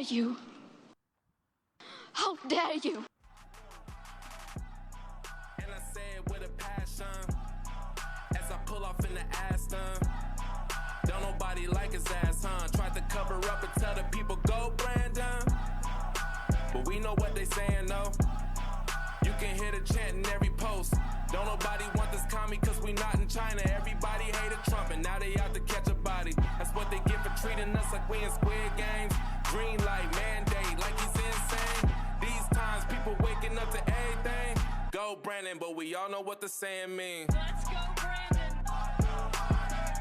you? How dare you? And I say it with a passion as I pull off in the Aston. Don't nobody like his ass, huh? Tried to cover up and tell the people go Brandon, but we know what they saying though. You can hear the chant in every post. Don't nobody want this commie cause we not in China. Everybody hated Trump and now they out to catch a body. That's what they get for treating us like we in Squid Games. Green light mandate like he's insane. These times people waking up to everything. Go Brandon, but we all know what the saying mean. Let's go Brandon.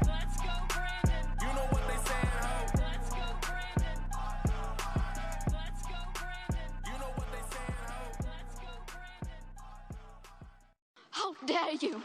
Let's go Brandon. You know what they saying, ho? Let's go Brandon. Let's go Brandon. You know what they saying, ho? Let's go Brandon. How dare you?